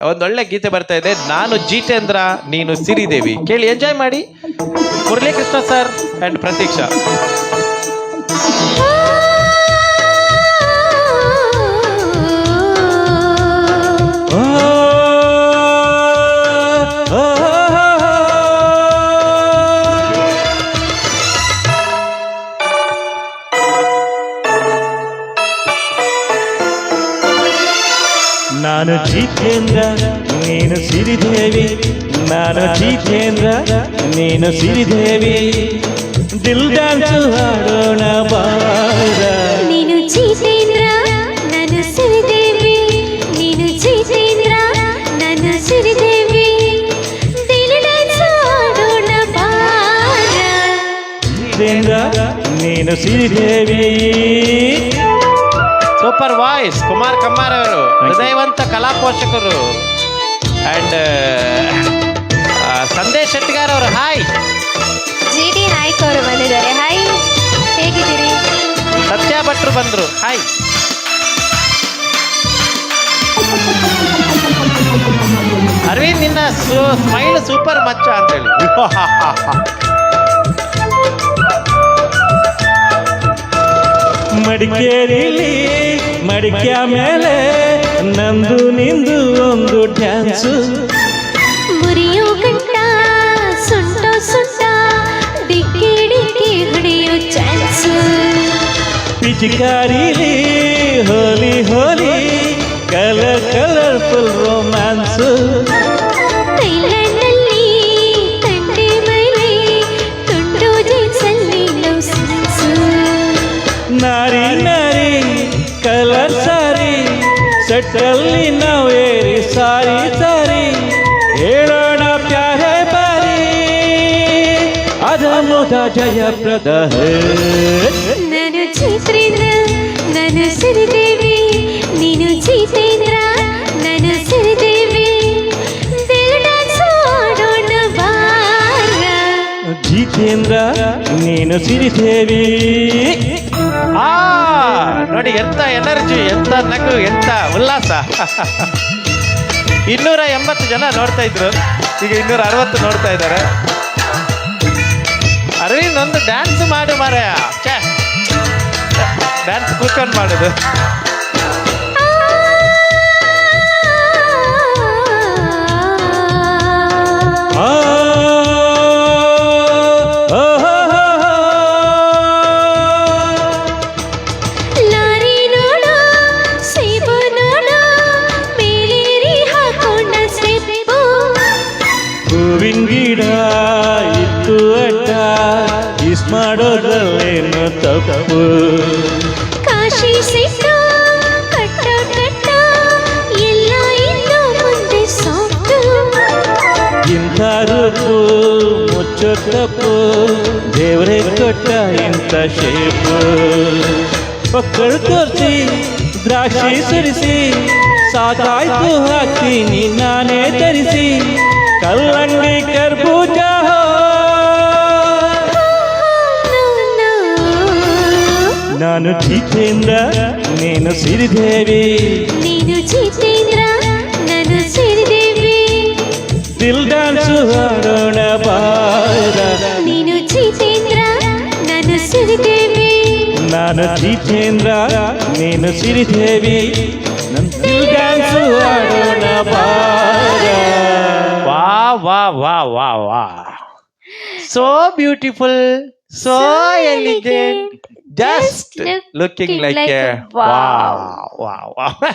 ಒಂದೊಳ್ಳೆ ಗೀತೆ ಬರ್ತಾ ಇದೆ. ನಾನು ಜಿತೇಂದ್ರ, ನೀನು ಸಿರಿದೇವಿ. ಕೇಳಿ ಎಂಜಾಯ್ ಮಾಡಿ. Muralikrishna sir and Pratiksha. ನಾನು ಜಿತೇಂದ್ರ, ನೀನು ಸಿರಿದೇವಿ. ನಾನು ಜಿತೇಂದ್ರ, ನೀನು ಸಿರಿದೇವಿ. ದಿಲ್ ಡ್ಯಾನ್ಸ್ ಹಾಡೋಣ ಬಾರ. ನೀನು ಜಿತೇಂದ್ರ, ನಾನು ಸಿರಿದೇವಿ. ನೀನು ಜಿತೇಂದ್ರ, ನಾನು ಸಿರಿದೇವಿ. ದಿಲ್ ಡ್ಯಾನ್ಸ್ ಹಾಡೋಣ ಬಾರ. ಜಿತೇಂದ್ರ, ನೀನು ಸಿರಿದೇವಿ. ಸೂಪರ್ ವಾಯ್ಸ್ ಕುಮಾರ್ ಕಮ್ಮಾರ್ ಅವರು, ಹೃದಯವಂತ ಕಲಾ ಪೋಷಕರು. ಅಂಡ್ ಸಂದೇಶ್ ಶೆಟ್ಟಿಗಾರ್ ಅವರು ಹಾಯ್. ಜಿಡಿ ನಾಯ್ಕ ಅವರು ಬಂದಿದ್ದಾರೆ. ಹಾಯ್, ಹೇಗಿದ್ದೀರಿ? ಸತ್ಯ ಭಟ್ರು ಬಂದ್ರು ಹಾಯ್. ಅರವಿಂದ್, ನಿನ್ನ ಸ್ಮೈಲ್ ಸೂಪರ್ ಮಚ್ಚ ಅಂತೇಳಿ. ಮಡಿಕೇರಿಲಿ ಮಡಿಕೆ ಮೇಲೆ ನಂದು ನಿಂದು ಒಂದು ಡ್ಯಾನ್ಸು. ಮುರಿಯೋ ಗಂಟ ಸುಂಟ ಸುಂಟ ಡಿಕ್ಕಿ ಡಿಕ್ಕಿ ಹೊಡೆಯೋ ಚಾನ್ಸ್. ಪಿಚಿಕಾರಿಲಿ ಹೋಲಿ ಹೋಲಿ ಕಲರ್ ಕಲರ್ಫುಲ್ ರೊಮ್ಯಾನ್ಸು. ಥೈಲ್ಯಾಂಡ್ನಲ್ಲಿ ತಂಡೆ ಮೇಲೆ ತುಂಡು ಜೀನ್ಸಲ್ಲಿ ಲವ್ ಸೀನ್ಸ್. ನಾರಿ ನಾರಿ ಕಲರ್ ಸಾರಿ ಸೆಟ್ಟಲ್ಲಿ ನಾವು ಏರಿ ಸಾರಿ ಸಾರಿ ಹೇಳೋಣ ಪ್ಯಾರೆ ಬಾರಿ. ಅಧಮುದ ಜಯಪ್ರದ ನಾನು ಜಿತೇಂದ್ರ, ನಾನು ಸಿರಿದೇವಿ. ನೀನು ಜಿತೇಂದ್ರ, ನಾನು ಸಿರಿದೇವಿ. ದಿಲ್ ಡ್ಯಾನ್ಸ್ ಆಡೋಣ ಬಾರ. ಜಿತೇಂದ್ರ, ನೀನು ಸಿರಿದೇವಿ. ನೋಡಿ ಎಂತ ಎನರ್ಜಿ, ಎಂತ ನಗು, ಎಂತ ಉಲ್ಲಾಸ. 280 ಜನ ನೋಡ್ತಾ ಇದ್ರು, ಈಗ 260 ನೋಡ್ತಾ ಇದ್ದಾರೆ. ಅರವಿಂದ್, ಒಂದು ಡ್ಯಾನ್ಸ್ ಮಾಡು ಮಾರಾಯ. ಡ್ಯಾನ್ಸ್ ಕೂತ್ಕೊಂಡು ಮಾಡುದು. ಲಾರಿ ನೋಡು, ಸೇಬು ನೋಡು, ಮೇಲೇರಿ ಹಾಕೊಂಡ ಸ್ಟೆಪ್ಪು. ಹೂವಿನ ಗಿಡ ಇತ್ತು ಅಡ್ಡ, ಇಸ್ ಮಾಡೋದ್ರಲ್ಲೇನು ತಪ್ಪು. ಕಾಶಿ ಸಿಟ್ಟು ಕಟ್ಟ ಕಟ್ಟ ಎಲ್ಲ ಇನ್ನು ಮುಂದೆ ಸಾಕ್ತು. ಇಂಥ ರೂಪು ಮುಚ್ಚೋ ತಪ್ಪು, ದೇವರೇ ಕೊಟ್ಟ ಇಂಥ ಶೇಪು. ಮಕ್ಕಳು ತೋರಿಸಿ ದ್ರಾಕ್ಷಿ ಸುರಿಸಿ ಸಾಕಾಯ್ತು ಹಾಕ್ತೀನಿ ನಾನೇ ಧರಿಸಿ. ಕಲ್ಲಂಗಡಿ ಕರ್ಬೂಜ ನಾನು ಜಿತೇಂದ್ರ, ನೀನು ಸಿರಿದೇವಿ. ನೀನು ಜಿತೇಂದ್ರ, ನಾನು ಸಿರಿದೇವಿ. ದಿಲ್ ಡ್ಯಾನ್ಸ್ ಹಾಡೋಣ ಬಾರ. ನೀನು ಜಿತೇಂದ್ರ, ನಾನು ಸಿರಿದೇವಿ. ನಾನು ಜಿತೇಂದ್ರ, ನೀನು ಸಿರಿದೇವಿ. ದಿಲ್ ಡ್ಯಾನ್ಸ್ ಹಾಡೋಣ ಬಾರ. ವಾ ವಾ ವಾ ವಾ ವಾ, so beautiful, so elegant, just looking like a wow, wow, wow.